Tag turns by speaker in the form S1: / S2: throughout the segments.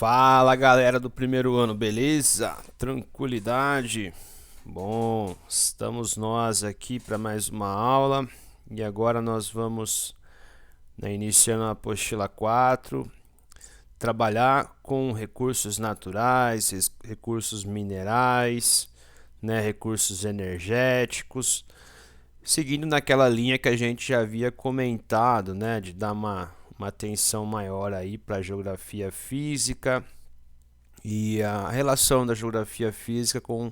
S1: Fala galera do primeiro ano, beleza? Tranquilidade? Bom, estamos nós aqui para mais uma aula e agora nós vamos, iniciando a apostila 4, trabalhar com recursos naturais, recursos minerais, recursos energéticos, seguindo naquela linha que a gente já havia comentado, de dar uma atenção maior aí para a geografia física e a relação da geografia física com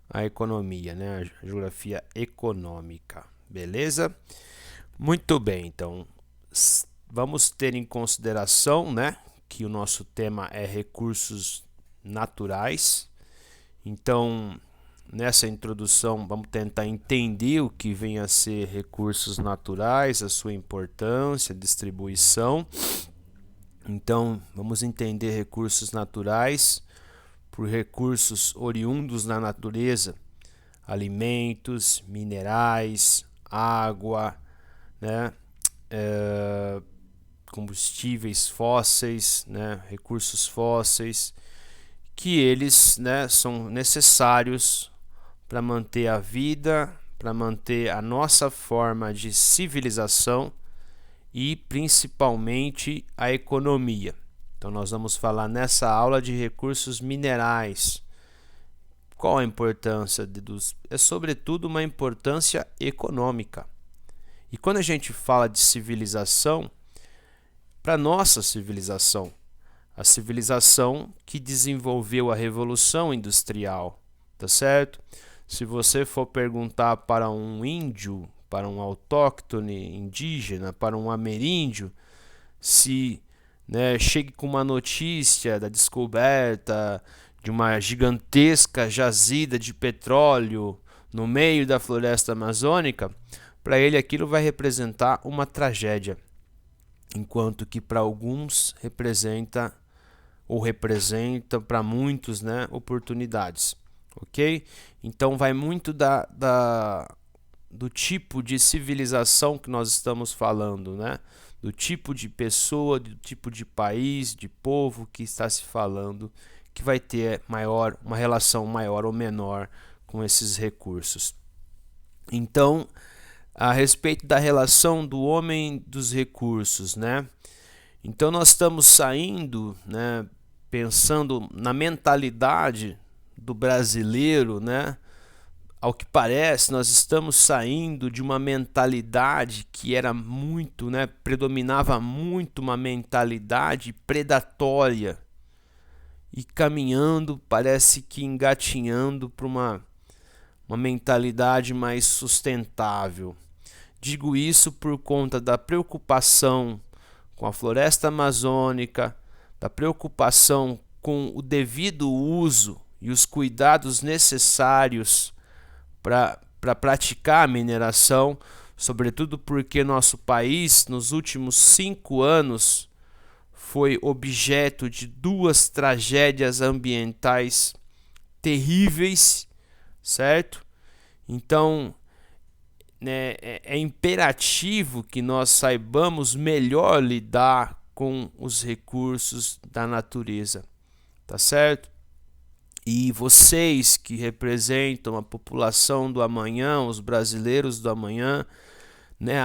S1: a economia, a geografia econômica, beleza? Muito bem, então vamos ter em consideração, que o nosso tema é recursos naturais. Então, nessa introdução, vamos tentar entender o que vem a ser recursos naturais, a sua importância, distribuição. Então, vamos entender recursos naturais por recursos oriundos da natureza, alimentos, minerais, água, combustíveis fósseis, recursos fósseis, que eles, são necessários para manter a vida, para manter a nossa forma de civilização e principalmente a economia. Então nós vamos falar nessa aula de recursos minerais. Qual a importância dos? É sobretudo uma importância econômica. E quando a gente fala de civilização, para nossa civilização, a civilização que desenvolveu a Revolução Industrial, tá certo? Se você for perguntar para um índio, para um autóctone indígena, para um ameríndio, se chegue com uma notícia da descoberta de uma gigantesca jazida de petróleo no meio da floresta amazônica, para ele aquilo vai representar uma tragédia, enquanto que para alguns representa para muitos, oportunidades, ok? Então vai muito do tipo de civilização que nós estamos falando, do tipo de pessoa, do tipo de país, de povo que está se falando, que vai ter uma relação maior ou menor com esses recursos. Então, a respeito da relação do homem dos recursos, então nós estamos saindo, pensando na mentalidade do brasileiro, ao que parece, nós estamos saindo de uma mentalidade que era muito, predominava muito uma mentalidade predatória e caminhando, parece que engatinhando para uma mentalidade mais sustentável. Digo isso por conta da preocupação com a floresta amazônica, da preocupação com o devido uso e os cuidados necessários para praticar a mineração, sobretudo porque nosso país, nos últimos 5 anos, foi objeto de 2 tragédias ambientais terríveis, certo? Então, é imperativo que nós saibamos melhor lidar com os recursos da natureza, tá certo? E vocês que representam a população do amanhã, os brasileiros do amanhã,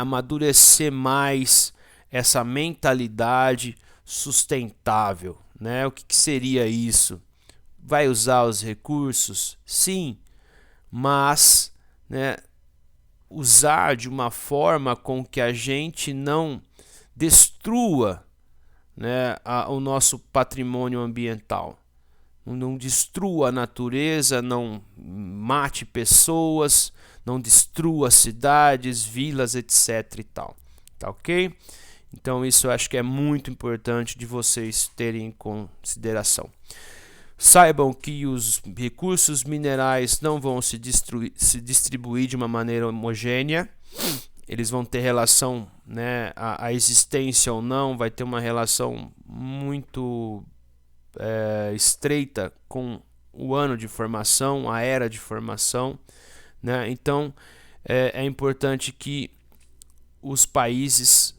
S1: amadurecer mais essa mentalidade sustentável, O que seria isso? Vai usar os recursos? Sim, mas, usar de uma forma com que a gente não destrua, o nosso patrimônio ambiental. Não destrua a natureza, não mate pessoas, não destrua cidades, vilas, etc. e tal. Tá ok? Então isso eu acho que é muito importante de vocês terem em consideração. Saibam que os recursos minerais não vão se distribuir de uma maneira homogênea. Eles vão ter relação, a existência ou não vai ter uma relação muito estreita com o ano de formação, a era de formação, Então é importante que os países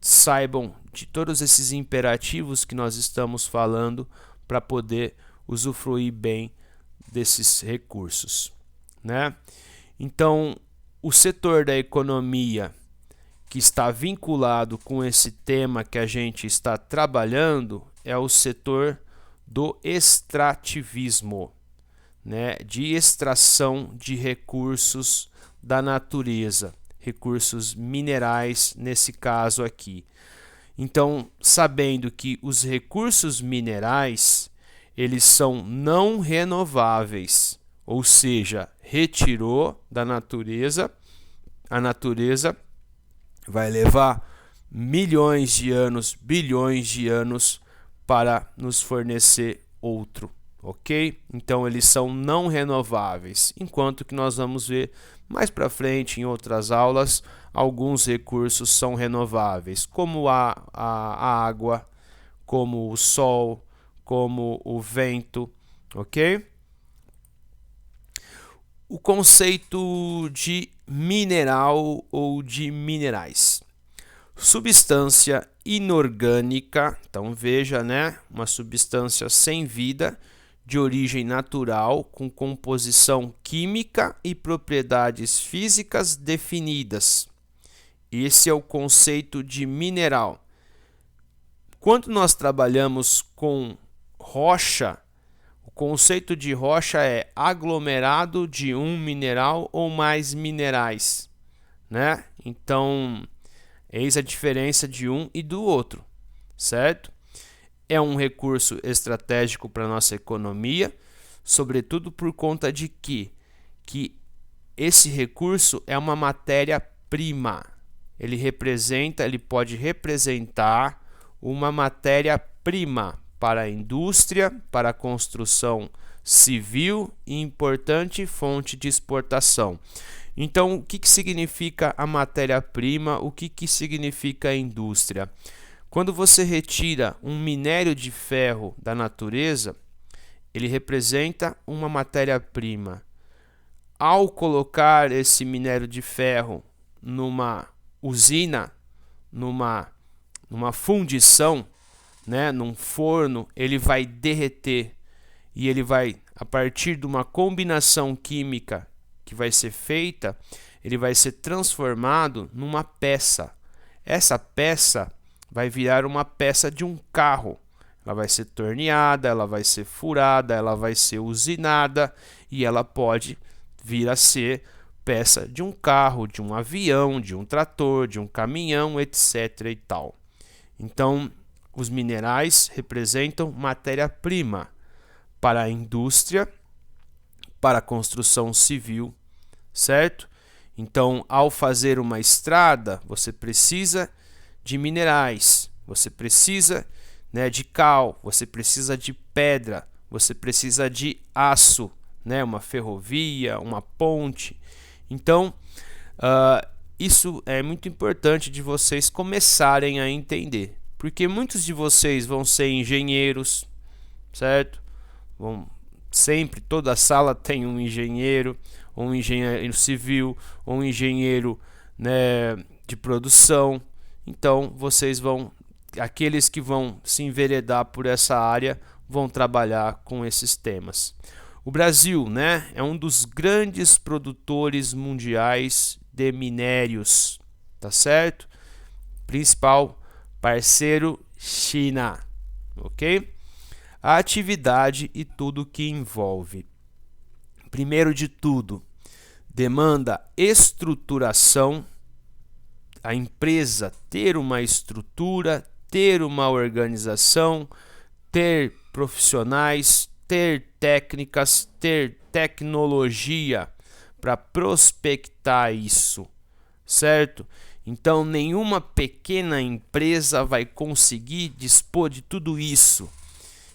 S1: saibam de todos esses imperativos que nós estamos falando para poder usufruir bem desses recursos, né? Então, o setor da economia que está vinculado com esse tema que a gente está trabalhando é o setor do extrativismo, né? De extração de recursos da natureza, recursos minerais nesse caso aqui. Então, sabendo que os recursos minerais, eles são não renováveis, ou seja, retirou da natureza, a natureza vai levar milhões de anos, bilhões de anos para nos fornecer outro, ok? Então eles são não renováveis, enquanto que nós vamos ver mais para frente em outras aulas, alguns recursos são renováveis, como a água, como o sol, como o vento, ok? O conceito de mineral ou de minerais. Substância inorgânica, então veja, né? Uma substância sem vida, de origem natural, com composição química e propriedades físicas definidas. Esse é o conceito de mineral. Quando nós trabalhamos com rocha, o conceito de rocha é aglomerado de um mineral ou mais minerais, né? Então, eis a diferença de um e do outro, certo? É um recurso estratégico para a nossa economia, sobretudo por conta de que esse recurso é uma matéria-prima. Ele pode representar uma matéria-prima para a indústria, para a construção civil e importante fonte de exportação. Então, o que significa a matéria-prima? O que significa a indústria? Quando você retira um minério de ferro da natureza, ele representa uma matéria-prima. Ao colocar esse minério de ferro numa usina, numa fundição, né, num forno, ele vai derreter e ele vai, a partir de uma combinação química que vai ser feita, ele vai ser transformado numa peça. Essa peça vai virar uma peça de um carro. Ela vai ser torneada, ela vai ser furada, ela vai ser usinada e ela pode vir a ser peça de um carro, de um avião, de um trator, de um caminhão, etc. e tal. Então, os minerais representam matéria-prima para a indústria, para a construção civil, certo? Então, ao fazer uma estrada, você precisa de minerais, você precisa, né, de cal, você precisa de pedra, você precisa de aço, né, uma ferrovia, uma ponte. Então, isso é muito importante de vocês começarem a entender. Porque muitos de vocês vão ser engenheiros, certo? Sempre, toda sala tem um engenheiro, ou um engenheiro civil, ou um engenheiro, né, de produção. Então, aqueles que vão se enveredar por essa área, vão trabalhar com esses temas. O Brasil, né, é um dos grandes produtores mundiais de minérios, tá certo? Principal parceiro, China, ok? A atividade e tudo que envolve. Primeiro de tudo, demanda estruturação. A empresa ter uma estrutura, ter uma organização, ter profissionais, ter técnicas, ter tecnologia para prospectar isso, certo? Então, nenhuma pequena empresa vai conseguir dispor de tudo isso.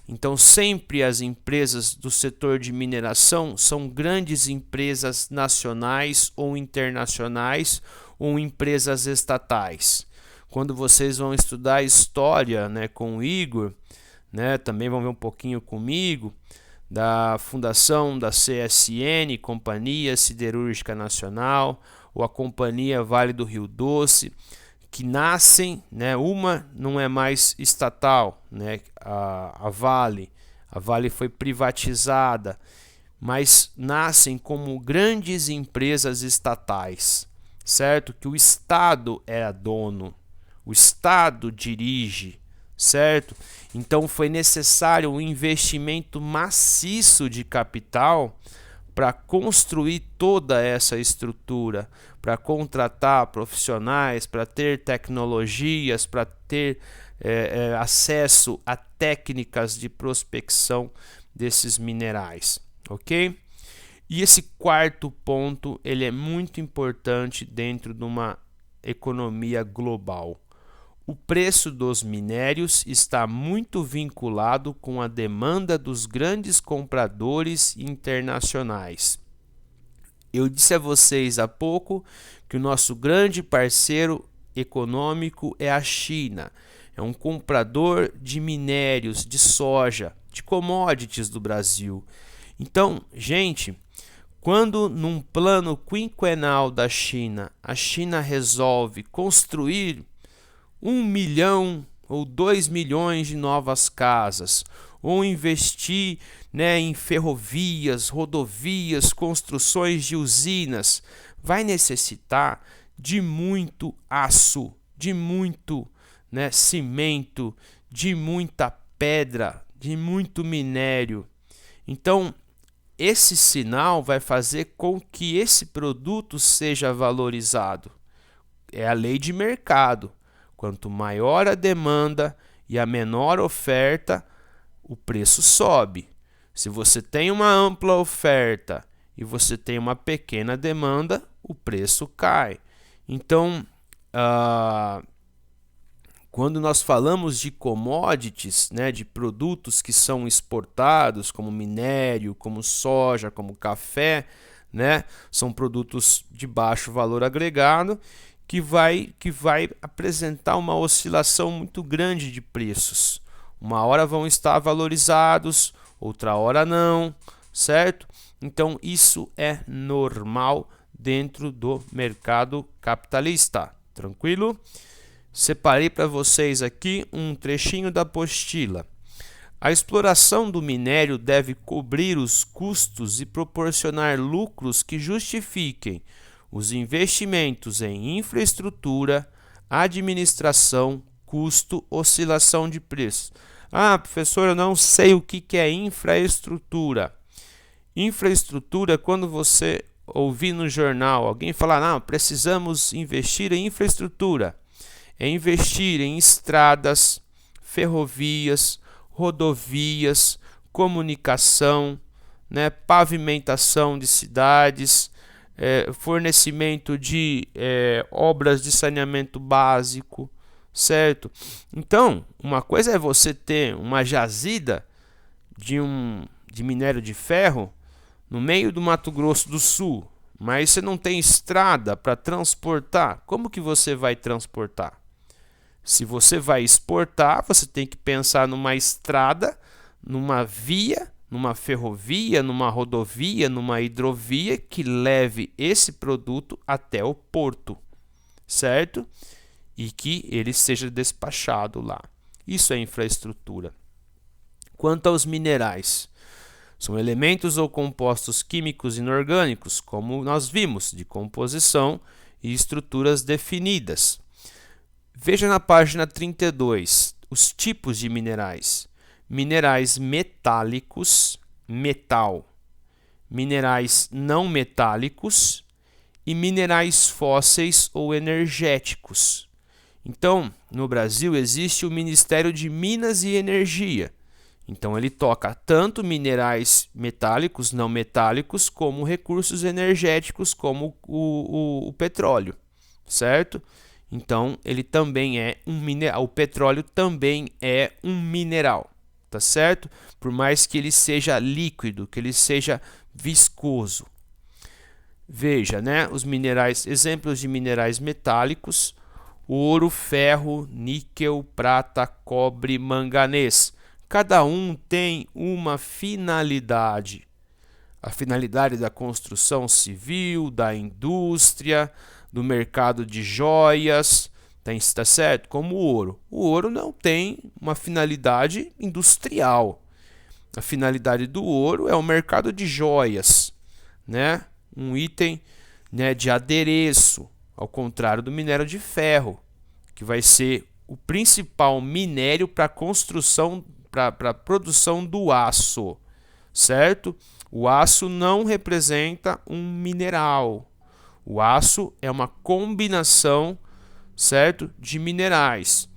S1: Então, sempre as empresas do setor de mineração são grandes empresas nacionais ou internacionais ou empresas estatais. Quando vocês vão estudar história, né, com o Igor, né, também vão ver um pouquinho comigo, da fundação da CSN, Companhia Siderúrgica Nacional, ou a Companhia Vale do Rio Doce, que nascem, né? Uma não é mais estatal, né? A Vale foi privatizada, mas nascem como grandes empresas estatais, certo? Que o Estado é dono, o Estado dirige, certo? Então foi necessário um investimento maciço de capital para construir toda essa estrutura, para contratar profissionais, para ter tecnologias, para ter acesso a técnicas de prospecção desses minerais, ok? E esse quarto ponto, ele é muito importante dentro de uma economia global. O preço dos minérios está muito vinculado com a demanda dos grandes compradores internacionais. Eu disse a vocês há pouco que o nosso grande parceiro econômico é a China. É um comprador de minérios, de soja, de commodities do Brasil. Então, gente, quando num plano quinquenal da China, a China resolve construir 1 milhão ou 2 milhões de novas casas, ou investir, né, em ferrovias, rodovias, construções de usinas, vai necessitar de muito aço, de muito, né, cimento, de muita pedra, de muito minério. Então, esse sinal vai fazer com que esse produto seja valorizado. É a lei de mercado. Quanto maior a demanda e a menor oferta, o preço sobe. Se você tem uma ampla oferta e você tem uma pequena demanda, o preço cai. Então, quando nós falamos de commodities, né, de produtos que são exportados, como minério, como soja, como café, né, são produtos de baixo valor agregado, que vai apresentar uma oscilação muito grande de preços. Uma hora vão estar valorizados, outra hora não, certo? Então isso é normal dentro do mercado capitalista, tranquilo? Separei para vocês aqui um trechinho da apostila. A exploração do minério deve cobrir os custos e proporcionar lucros que justifiquem os investimentos em infraestrutura, administração, custo, oscilação de preço. Ah, professor, eu não sei o que é infraestrutura. Infraestrutura é quando você ouvir no jornal alguém falar, não, precisamos investir em infraestrutura. É investir em estradas, ferrovias, rodovias, comunicação, né, pavimentação de cidades, fornecimento de obras de saneamento básico, certo? Então, uma coisa é você ter uma jazida de minério de ferro no meio do Mato Grosso do Sul, mas você não tem estrada para transportar. Como que você vai transportar? Se você vai exportar, você tem que pensar numa estrada, numa via, numa ferrovia, numa rodovia, numa hidrovia que leve esse produto até o porto, certo? E que ele seja despachado lá. Isso é infraestrutura. Quanto aos minerais, são elementos ou compostos químicos inorgânicos, como nós vimos, de composição e estruturas definidas. Veja na página 32 os tipos de minerais. Minerais metálicos, metal, minerais não metálicos e minerais fósseis ou energéticos. Então, no Brasil existe o Ministério de Minas e Energia. Então, ele toca tanto minerais metálicos, não metálicos, como recursos energéticos, como o petróleo, certo? Então, ele também é um mineral. O petróleo também é um mineral, tá certo? Por mais que ele seja líquido, que ele seja viscoso. Veja, né? Os minerais, exemplos de minerais metálicos: ouro, ferro, níquel, prata, cobre, manganês. Cada um tem uma finalidade. A finalidade da construção civil, da indústria, do mercado de joias, Tá certo? Como o ouro. O ouro não tem uma finalidade industrial. A finalidade do ouro é o mercado de joias, né? Um item, né, de adereço, ao contrário do minério de ferro, que vai ser o principal minério para construção, para a produção do aço, certo? O aço não representa um mineral. O aço é uma combinação, certo, de minerais,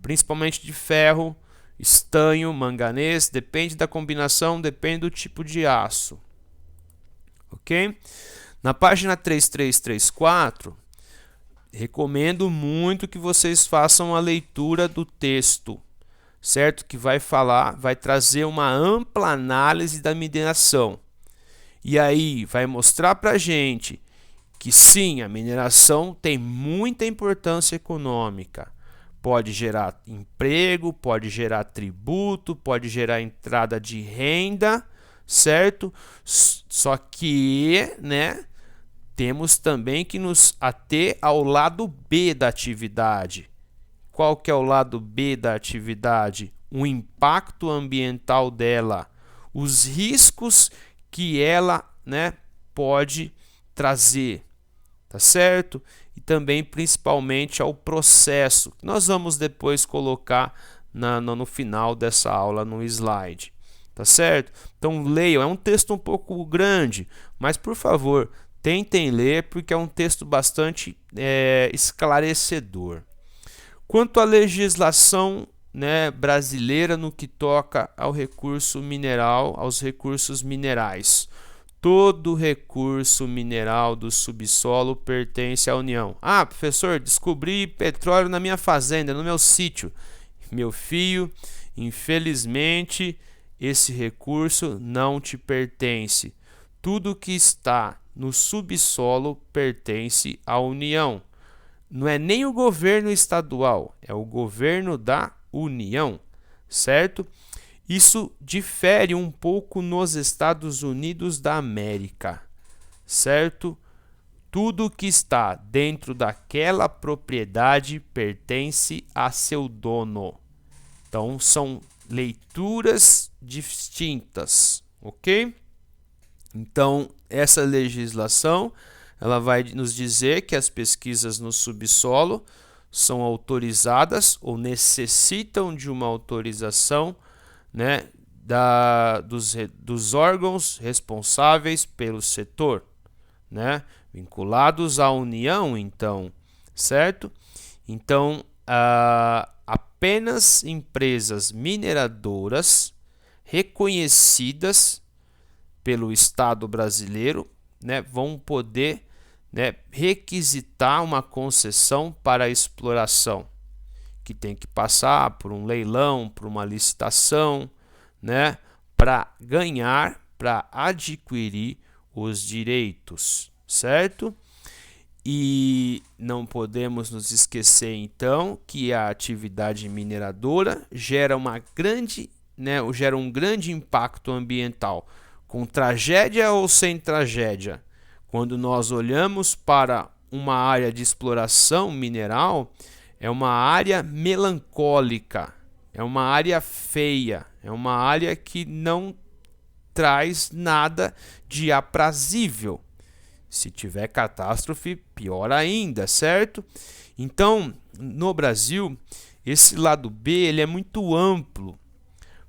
S1: principalmente de ferro, estanho, manganês, depende da combinação, depende do tipo de aço. Ok? Na página 3334, recomendo muito que vocês façam a leitura do texto, certo? Que vai trazer uma ampla análise da mineração. E aí vai mostrar para a gente que sim, a mineração tem muita importância econômica. Pode gerar emprego, pode gerar tributo, pode gerar entrada de renda, certo? Só que, né, temos também que nos ater ao lado B da atividade. Qual que é o lado B da atividade? O impacto ambiental dela, os riscos que ela, né, pode trazer, tá certo? E também principalmente ao processo, que nós vamos depois colocar no final dessa aula no slide, tá certo? Então leiam, é um texto um pouco grande, mas por favor, tentem ler porque é um texto bastante esclarecedor. Quanto à legislação, né, brasileira no que toca ao recurso mineral, aos recursos minerais. Todo recurso mineral do subsolo pertence à União. Ah, professor, descobri petróleo na minha fazenda, no meu sítio. Meu filho, infelizmente, esse recurso não te pertence. Tudo que está no subsolo pertence à União. Não é nem o governo estadual, é o governo da União, certo? Isso difere um pouco nos Estados Unidos da América, certo? Tudo que está dentro daquela propriedade pertence a seu dono. Então, são leituras distintas, ok? Então, essa legislação, ela vai nos dizer que as pesquisas no subsolo são autorizadas ou necessitam de uma autorização, né, dos órgãos responsáveis pelo setor, né, vinculados à União, então, certo? Então, apenas empresas mineradoras reconhecidas pelo Estado brasileiro, né, vão poder, né, requisitar uma concessão para a exploração, que tem que passar por um leilão, por uma licitação, né, para ganhar, para adquirir os direitos, certo? E não podemos nos esquecer então que a atividade mineradora gera gera um grande impacto ambiental, com tragédia ou sem tragédia. Quando nós olhamos para uma área de exploração mineral, é uma área melancólica, é uma área feia, é uma área que não traz nada de aprazível. Se tiver catástrofe, pior ainda, certo? Então, no Brasil, esse lado B ele é muito amplo,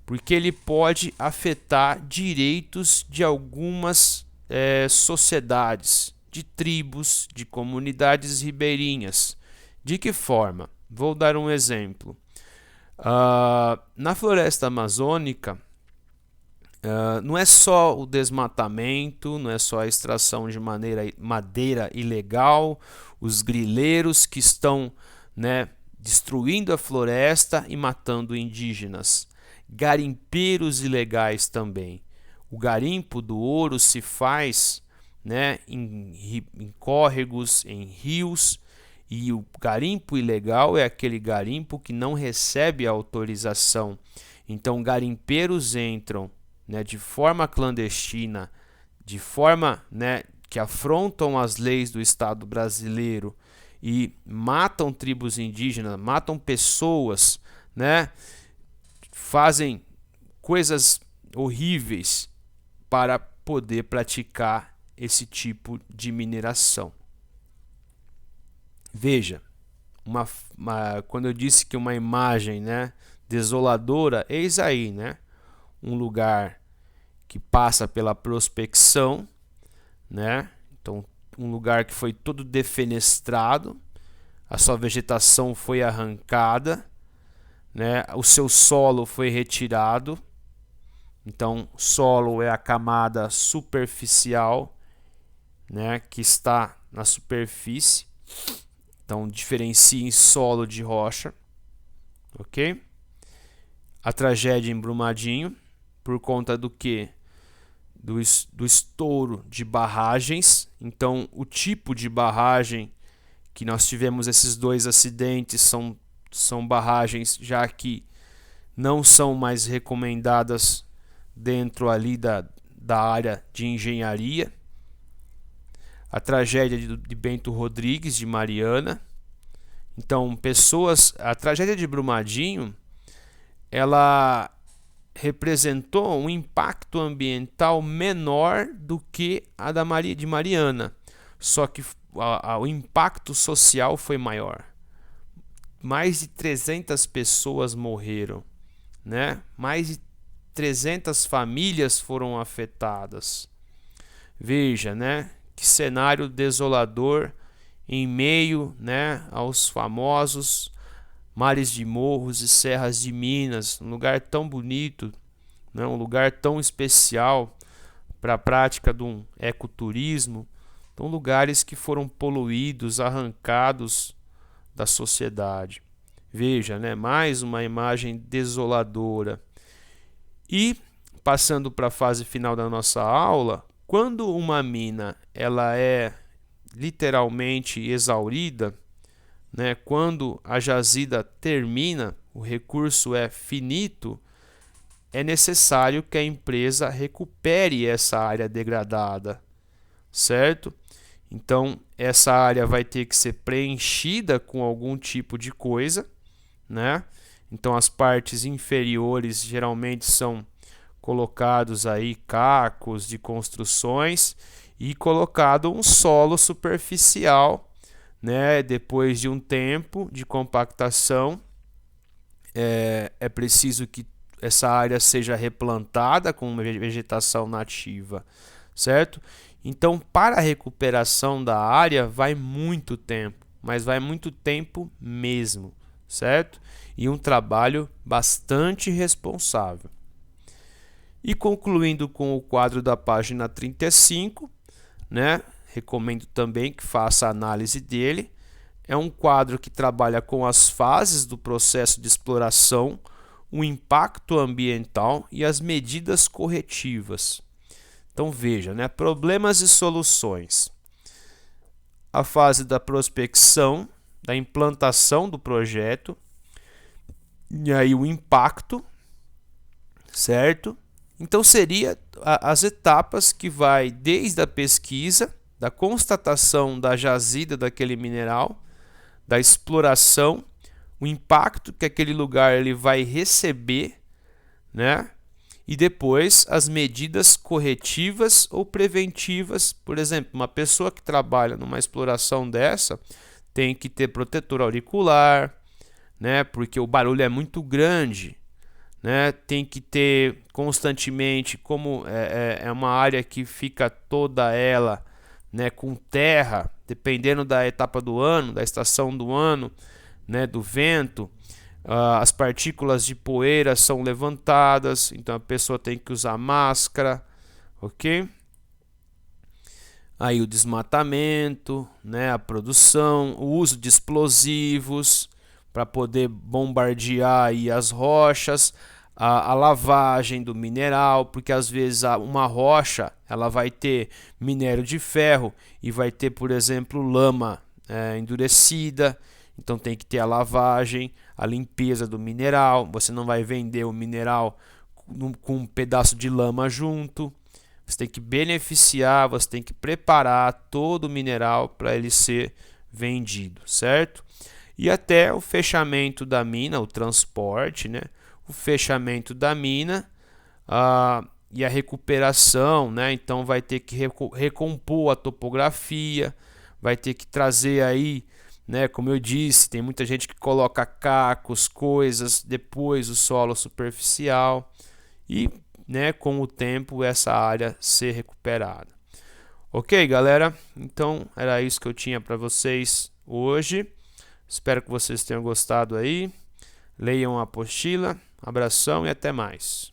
S1: porque ele pode afetar direitos de algumas sociedades, de tribos, de comunidades ribeirinhas. De que forma? Vou dar um exemplo. Na floresta amazônica, não é só o desmatamento, não é só a extração de madeira ilegal, os grileiros que estão, né, destruindo a floresta e matando indígenas. Garimpeiros ilegais também. O garimpo do ouro se faz, né, em córregos, em rios, e o garimpo ilegal é aquele garimpo que não recebe autorização. Então, garimpeiros entram, né, de forma clandestina, de forma, né, que afrontam as leis do Estado brasileiro e matam tribos indígenas, matam pessoas, né? Fazem coisas horríveis para poder praticar esse tipo de mineração. Veja, quando eu disse que uma imagem, né, desoladora, eis aí, né, um lugar que passa pela prospecção, né? Então, um lugar que foi todo defenestrado, a sua vegetação foi arrancada, né? O seu solo foi retirado. Então, solo é a camada superficial, né, que está na superfície. Então, diferencia em solo de rocha, ok? A tragédia em Brumadinho, por conta do que? Do estouro de barragens. Então, o tipo de barragem que nós tivemos esses dois acidentes são barragens já que não são mais recomendadas dentro ali da área de engenharia. A tragédia de Bento Rodrigues, de Mariana. Então, a tragédia de Brumadinho, ela representou um impacto ambiental menor do que a de Mariana. Só que o impacto social foi maior. Mais de 300 pessoas morreram, né? Mais de 300 famílias foram afetadas. Veja, né? Que cenário desolador em meio, né, aos famosos mares de morros e serras de Minas, um lugar tão bonito, né, um lugar tão especial para a prática de um ecoturismo. São lugares que foram poluídos, arrancados da sociedade. Veja, né, mais uma imagem desoladora. E passando para a fase final da nossa aula, quando uma mina ela é literalmente exaurida, né, quando a jazida termina, o recurso é finito, é necessário que a empresa recupere essa área degradada, certo? Então, essa área vai ter que ser preenchida com algum tipo de coisa, né? Então, as partes inferiores geralmente são colocados aí cacos de construções e colocado um solo superficial, né? Depois de um tempo de compactação, é preciso que essa área seja replantada com vegetação nativa, certo? Então, para a recuperação da área vai muito tempo, mas vai muito tempo mesmo, certo? E um trabalho bastante responsável. E concluindo com o quadro da página 35, né? Recomendo também que faça a análise dele. É um quadro que trabalha com as fases do processo de exploração, o impacto ambiental e as medidas corretivas. Então veja, né? Problemas e soluções. A fase da prospecção, da implantação do projeto, e aí o impacto, certo? Então seria as etapas que vai desde a pesquisa, da constatação da jazida daquele mineral, da exploração, o impacto que aquele lugar ele vai receber, né? E depois as medidas corretivas ou preventivas. Por exemplo, uma pessoa que trabalha numa exploração dessa tem que ter protetor auricular, né? Porque o barulho é muito grande, né? Tem que ter constantemente, como é uma área que fica toda ela, né, com terra, dependendo da etapa do ano, da estação do ano, né, do vento, as partículas de poeira são levantadas, então a pessoa tem que usar máscara, ok? Aí o desmatamento, né, a produção, o uso de explosivos para poder bombardear aí as rochas, a lavagem do mineral, porque às vezes uma rocha ela vai ter minério de ferro e vai ter, por exemplo, lama endurecida, então tem que ter a lavagem, a limpeza do mineral. Você não vai vender o mineral com um pedaço de lama junto. Você tem que beneficiar, você tem que preparar todo o mineral para ele ser vendido, certo? E até o fechamento da mina, o transporte, né? O fechamento da mina e a recuperação, né? Então vai ter que recompor a topografia, vai ter que trazer aí, né? Como eu disse, tem muita gente que coloca cacos, coisas, depois o solo superficial e, né, com o tempo essa área ser recuperada. Ok, galera? Então era isso que eu tinha para vocês hoje. Espero que vocês tenham gostado aí. Leiam a apostila. Abração e até mais.